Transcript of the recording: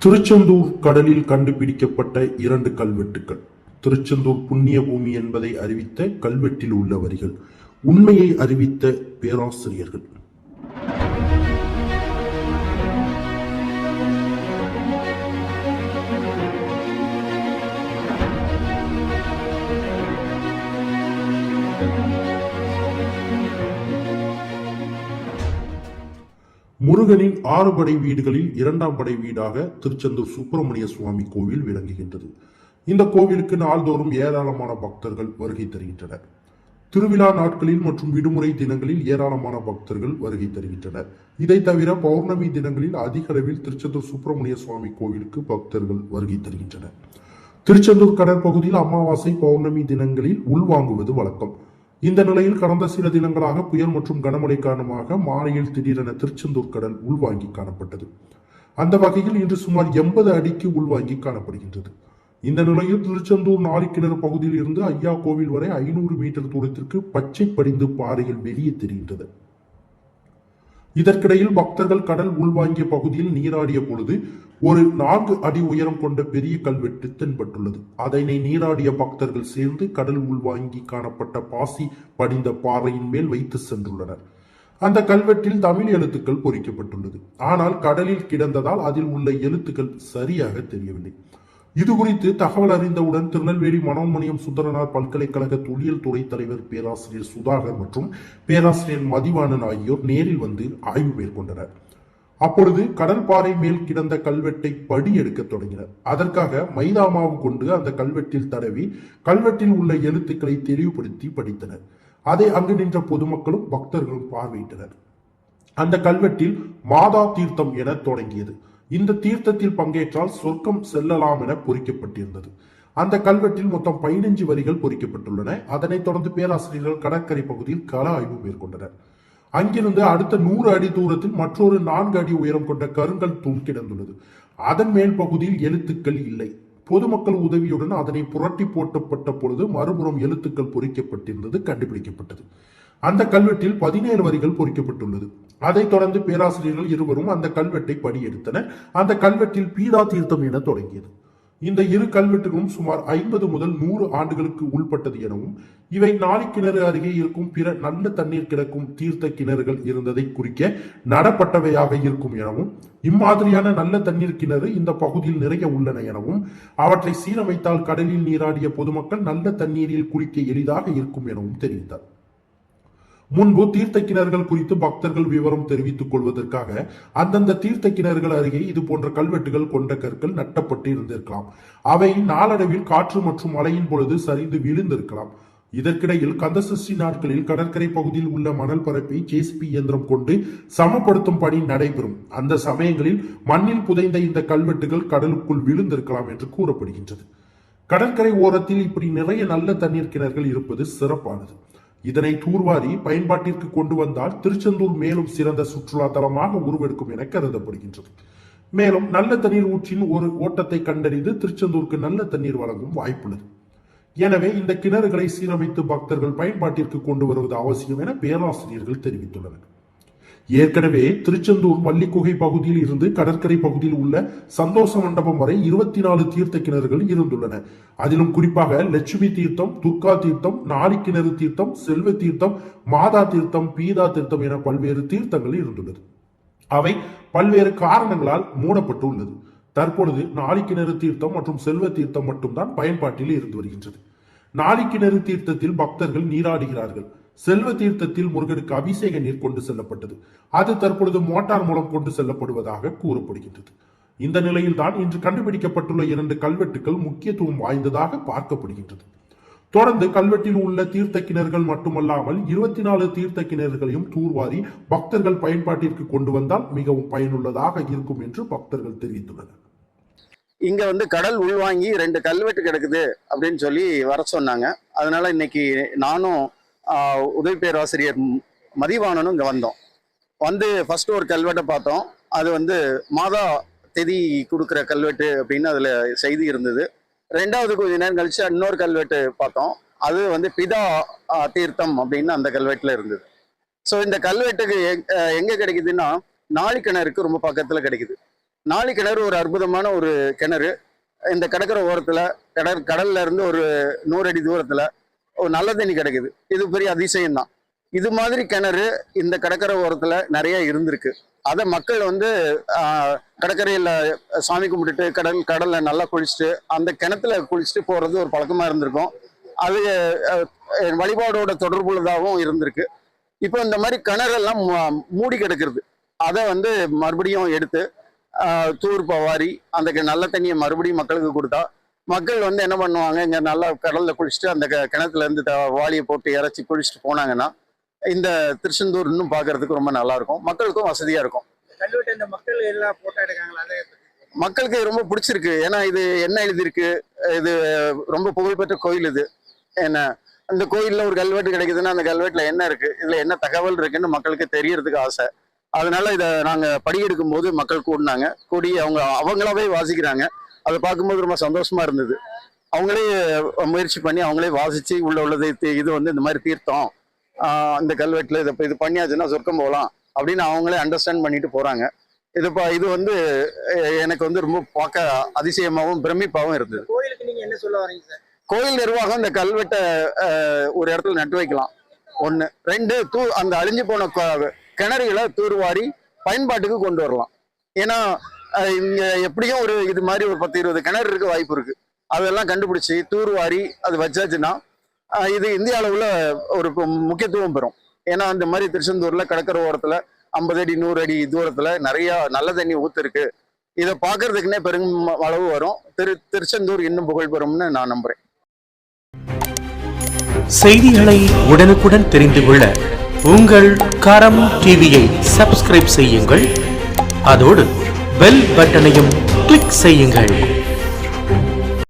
திருச்செந்தூர் கடலில் கண்டுபிடிக்கப்பட்ட 2 கல்வெட்டுகள். திருச்செந்தூர் புண்ணிய பூமி என்பதை அறிவித்த கல்வெட்டில் உள்ள வரிகள், உண்மையை அறிவித்த பேராசிரியர்கள். முருகனின் 6 படை வீடுகளில் 2ஆம் படை வீடாக திருச்செந்தூர் சுப்பிரமணிய சுவாமி கோவில் விளங்குகின்றது. இந்த கோவிலுக்கு நாள்தோறும் ஏராளமான பக்தர்கள் வருகை தருகின்றனர். திருவிழா நாட்களில் மற்றும் விடுமுறை தினங்களில் ஏராளமான பக்தர்கள் வருகை தருகின்றனர். இதை தவிர பௌர்ணமி தினங்களில் அதிக அளவில் திருச்செந்தூர் சுப்பிரமணிய சுவாமி கோவிலுக்கு பக்தர்கள் வருகை தருகின்றனர். திருச்செந்தூர் கடற்பகுதியில் அமாவாசை பௌர்ணமி தினங்களில் உள்வாங்குவது வழக்கம். இந்த நிலையில் கடந்த சில தினங்களாக புயல் மற்றும் கனமழை காரணமாக மாலையில் திடீரென திருச்செந்தூர் கடல் உள்வாங்கி காணப்பட்டது. அந்த வகையில் இன்று சுமார் 80 அடிக்கு உள்வாங்கி காணப்படுகின்றது. இந்த நிலையில் திருச்செந்தூர் நாளிக்கிணறு பகுதியில் இருந்து ஐயா கோவில் வரை 500 மீட்டர் தூரத்திற்கு பச்சை படிந்து பாறையில் வெளியே தெரிகின்றது. இதற்கிடையில் பக்தர்கள் கடல் உள்வாங்கிய பகுதியில் நீராடிய பொழுது ஒரு 4 அடி உயரம் கொண்ட பெரிய கல்வெட்டு தென்பட்டுள்ளது. அதனை நீராடிய பக்தர்கள் சேர்ந்து கடல் உள்வாங்கி காணப்பட்ட பாசி படிந்த பாறையின் மேல் வைத்து சென்றுள்ளனர். அந்த கல்வெட்டில் தமிழ் எழுத்துக்கள் பொறிக்கப்பட்டுள்ளது. ஆனால் கடலில் கிடந்ததால் அதில் உள்ள எழுத்துக்கள் சரியாக தெரியவில்லை. இது குறித்து தகவல் அறிந்தவுடன் திருநெல்வேலி மனோன்மணியம் சுந்தரனார் பல்கலைக்கழக தொழில் துறை தலைவர் பேராசிரியர் சுதாகர் மற்றும் பேராசிரியர் மதிவாணன் ஆகியோர் நேரில் வந்து ஆய்வு மேற்கொண்டனர். அப்பொழுது கடல் பாறை மேல் கிடந்த கல்வெட்டை படி எடுக்க தொடங்கினர். அதற்காக மைதா மாவு கொண்டு அந்த கல்வெட்டில் தடவி கல்வெட்டில் உள்ள எழுத்துக்களை தெளிவுபடுத்தி படித்தனர். அதை அங்கு நின்ற பொதுமக்களும் பக்தர்களும் பார்வையிட்டனர். அந்த கல்வெட்டில் மாதா தீர்த்தம் என தொடங்கியது. இந்த தீர்த்தத்தில் பங்கேற்றால் சொர்க்கம் செல்லலாம் என பொறிக்கப்பட்டிருந்தது. அந்த கல்வெட்டில் மொத்தம் 15 வரிகள் பொறிக்கப்பட்டுள்ளன. அதனைத் தொடர்ந்து பேராசிரியர்கள் கடற்கரை பகுதியில் கள ஆய்வு மேற்கொண்டனர். அங்கிருந்து அடுத்த 100 அடி தூரத்தில் மற்றொரு 4 அடி உயரம் கொண்ட கருங்கல் தூண் கிடந்துள்ளது. அதன் மேல் பகுதியில் எழுத்துக்கள் இல்லை. பொதுமக்கள் உதவியுடன் அதனை புரட்டி போட்டப்பட்ட பொழுது மறுபுறம் எழுத்துக்கள் பொறிக்கப்பட்டிருந்தது கண்டுபிடிக்கப்பட்டது. அந்த கல்வெட்டில் 17 வரிகள் பொறிக்கப்பட்டுள்ளது. அதைத் தொடர்ந்து பேராசிரியர்கள் இருவரும் அந்த கல்வெட்டை படி எடுத்தனர். அந்த கல்வெட்டில் பீடா தீர்த்தம் என தொடங்கியது. இந்த 2 கல்வெட்டுகளும் சுமார் 50 முதல் 100 ஆண்டுகளுக்கு உள்பட்டது எனவும் இவை நாளிக்கிணறு அருகே இருக்கும் பிற நல்ல தண்ணீர் கிடக்கும் தீர்த்த கிணறுகள் இருந்ததை குறிக்க நடப்பட்டவையாக இருக்கும் எனவும் இம்மாதிரியான நல்ல தண்ணீர் கிணறு இந்த பகுதியில் நிறைய உள்ளன எனவும் அவற்றை சீரமைத்தால் கடலில் நீராடிய பொதுமக்கள் நல்ல தண்ணீரில் குளிக்க எளிதாக இருக்கும் எனவும் தெரிவித்தார். முன்பு தீர்த்த கிணறுகள் குறித்து பக்தர்கள் விவரம் தெரிவித்துக் கொள்வதற்காக அந்தந்த தீர்த்த கிணறுகள் அருகே இது போன்ற கல்வெட்டுகள் கொண்ட கற்கள் நட்டப்பட்டு இருந்திருக்கலாம். அவை நாளடைவில் காற்று மற்றும் மழையின் பொழுது சரிந்து விழுந்திருக்கலாம். இதற்கிடையில் கந்தசஷ்டி நாட்களில் கடற்கரை பகுதியில் உள்ள மணல் பரப்பை ஜேசிபி இயந்திரம் கொண்டு சமப்படுத்தும் பணி நடைபெறும். அந்த சமயங்களில் மண்ணில் புதைந்த இந்த கல்வெட்டுகள் கடலுக்குள் விழுந்திருக்கலாம் என்று கூறப்படுகின்றது. கடற்கரை ஓரத்தில் இப்படி நிறைய நல்ல தண்ணீர் கிணறுகள் இருப்பது சிறப்பானது. இதனை தூர்வாரி பயன்பாட்டிற்கு கொண்டு வந்தால் திருச்செந்தூர் மேலும் சிறந்த சுற்றுலா தலமாக உருவெடுக்கும் என கருதப்படுகின்றது. மேலும் நல்ல தண்ணீர் ஊற்றின் ஒரு ஓட்டத்தை கண்டறிந்து திருச்செந்தூருக்கு நல்ல தண்ணீர் வழங்கும் வாய்ப்புள்ளது. எனவே இந்த கிணறுகளை சீரமைத்து பக்தர்கள் பயன்பாட்டிற்கு கொண்டு வருவது அவசியம் என பேராசிரியர்கள் தெரிவித்துள்ளனர். ஏற்கனவே திருச்செந்தூர் வள்ளிக்குகை பகுதியில் இருந்து கடற்கரை பகுதியில் உள்ள சந்தோஷ மண்டபம் வரை 24 தீர்த்த கிணறுகள் இருந்துள்ளன. அதிலும் குறிப்பாக லட்சுமி தீர்த்தம், துர்கா தீர்த்தம், நாளிக்கிணறு தீர்த்தம், செல்வ தீர்த்தம், மாதா தீர்த்தம், பீதா தீர்த்தம் என பல்வேறு தீர்த்தங்கள் இருந்துள்ளது. அவை பல்வேறு காரணங்களால் மூடப்பட்டு உள்ளது. தற்பொழுது நாளிக்கிணறு தீர்த்தம் மற்றும் செல்வ தீர்த்தம் மட்டும்தான் பயன்பாட்டில் இருந்து வருகின்றது. நாளிக்கிணறு தீர்த்தத்தில் பக்தர்கள் நீராடுகிறார்கள். செல்வ தீர்த்தத்தில் முருகனுக்கு அபிஷேக நீர் கொண்டு செல்லப்பட்டது. அது தற்பொழுது மோட்டார் மூலம் கொண்டு செல்லப்படுவதாக கூறப்படுகின்றது. இந்த நிலையில் தான் இன்று கண்டுபிடிக்கப்பட்டுள்ள 2 கல்வெட்டுகள் முக்கியத்துவம் வாய்ந்ததாக பார்க்கப்படுகின்றது. தொடர்ந்து கல்வெட்டில் உள்ள தீர்த்த கிணறுகள் மட்டுமல்லாமல் 24 தீர்த்த கிணறுகளையும் தூர்வாரி பக்தர்கள் பயன்பாட்டிற்கு கொண்டு வந்தால் மிகவும் பயனுள்ளதாக இருக்கும் என்று பக்தர்கள் தெரிவித்துள்ளனர். இங்க கடல் உள்வாங்கி 2 கல்வெட்டு கிடக்குது அப்படின்னு சொல்லி வர சொன்னாங்க. அதனால இன்னைக்கு நானும் உதவி பேராசிரியர் மதிவாணனும் இங்கே வந்து ஃபர்ஸ்ட் ஒரு கல்வெட்டை பார்த்தோம். அது மாதா தேதி கொடுக்குற கல்வெட்டு அப்படின்னு அதில் செய்தி இருந்தது. 2வது கொஞ்ச நேரம் கழிச்சு இன்னொரு கல்வெட்டு பார்த்தோம். அது பிதா தீர்த்தம் அப்படின்னு அந்த கல்வெட்டில் இருந்தது. ஸோ இந்த கல்வெட்டுக்கு எங்கே கிடைக்குதுன்னா நாளிக்கிணறுக்கு ரொம்ப பக்கத்தில் கிடைக்குது. நாளி கிணறு ஒரு அற்புதமான ஒரு கிணறு. இந்த கடற்கரை ஓரத்துல கடல்ல இருந்து ஒரு 100 அடி தூரத்துல ஒரு நல்ல தண்ணி கிடைக்குது. இது பெரிய அதிசயம் தான். இது மாதிரி கிணறு இந்த கடற்கரை ஓரத்துல நிறைய இருந்திருக்கு. அதை மக்கள் வந்து கடற்கரையில சாமி கும்பிட்டுட்டு கடல்ல நல்லா குளிச்சுட்டு அந்த கிணத்துல குளிச்சுட்டு போறது ஒரு பழக்கமா இருந்திருக்கும். அது வழிபாடோட தொடர்புள்ளதாகவும் இருந்திருக்கு. இப்போ இந்த மாதிரி கிணறெல்லாம் மூடி கிடக்குறது. அதை வந்து மறுபடியும் எடுத்து தூர் பவாரி அந்த நல்ல தண்ணியை மறுபடியும் மக்களுக்கு கொடுத்தா மக்கள் வந்து என்ன பண்ணுவாங்க, இங்க நல்லா கடல்ல குளிச்சுட்டு அந்த கிணத்துல இருந்து வாளியை போட்டு இறச்சி குளிச்சுட்டு போனாங்கன்னா இந்த திருச்செந்தூர் இன்னும் பார்க்கறதுக்கு ரொம்ப நல்லா இருக்கும், மக்களுக்கும் வசதியா இருக்கும். மக்களுக்கு ரொம்ப பிடிச்சிருக்கு. ஏன்னா இது என்ன எழுதியிருக்கு, இது ரொம்ப புகழ்பெற்ற கோயில். இது என்ன, இந்த கோயில்ல ஒரு கல்வெட்டு கிடைக்குதுன்னா அந்த கல்வெட்டுல என்ன இருக்கு, இதுல என்ன தகவல் இருக்குன்னு மக்களுக்கு தெரியறதுக்கு ஆசை. அதனால இதை நாங்க படியெடுக்கும் போது மக்கள் கூடி அவங்களாவே வாசிக்கிறாங்க. அதை பார்க்கும்போது ரொம்ப சந்தோஷமா இருந்தது. அவங்களே முயற்சி பண்ணி அவங்களே வாசிச்சு உள்ளது இது வந்து இந்த மாதிரி தீர்த்தம் இந்த கல்வெட்டுல இது பண்ணியாச்சுன்னா சொர்க்கம் போகலாம் அப்படின்னு அவங்களே அண்டர்ஸ்டாண்ட் பண்ணிட்டு போறாங்க. இது வந்து எனக்கு வந்து ரொம்ப பார்க்க அதிசயமாகவும் பிரமிப்பாகவும் இருந்தது. கோயிலுக்கு நீங்க என்ன சொல்ல வரீங்க சார்? கோயில் நிர்வாகம் இந்த கல்வெட்டை ஒரு இடத்துல நட்டு வைக்கலாம். 1, 2 அந்த அழிஞ்சு போன கிணறுகளை தூர்வாரி பயன்பாட்டுக்கு கொண்டு வரலாம். ஏன்னா இங்க எப்படியும் இது மாதிரி ஒரு 10-20 கிணறு இருக்க வாய்ப்பு இருக்கு. அதெல்லாம் கண்டுபிடிச்சி தூர்வாரி அது வச்சாச்சுன்னா இது இந்திய அளவுல ஒரு முக்கியத்துவம் பெறும். ஏன்னா இந்த மாதிரி திருச்செந்தூர்ல கடற்கரை ஓரத்துல 50 அடி 100 அடி தூரத்துல நிறைய நல்ல தண்ணி ஊத்து இருக்கு. இதை பார்க்கறதுக்குன்னே பெரும் அளவு வரும். திருச்செந்தூர் இன்னும் புகழ் பெறும்னு நான் நம்புறேன். செய்திகளை உடனுக்குடன் தெரிந்து கொள்ள உங்கள் கரம் டிவியை சப்ஸ்கிரைப் செய்யுங்கள். அதோடு பெல் பட்டனையும் கிளிக் செய்யுங்கள்.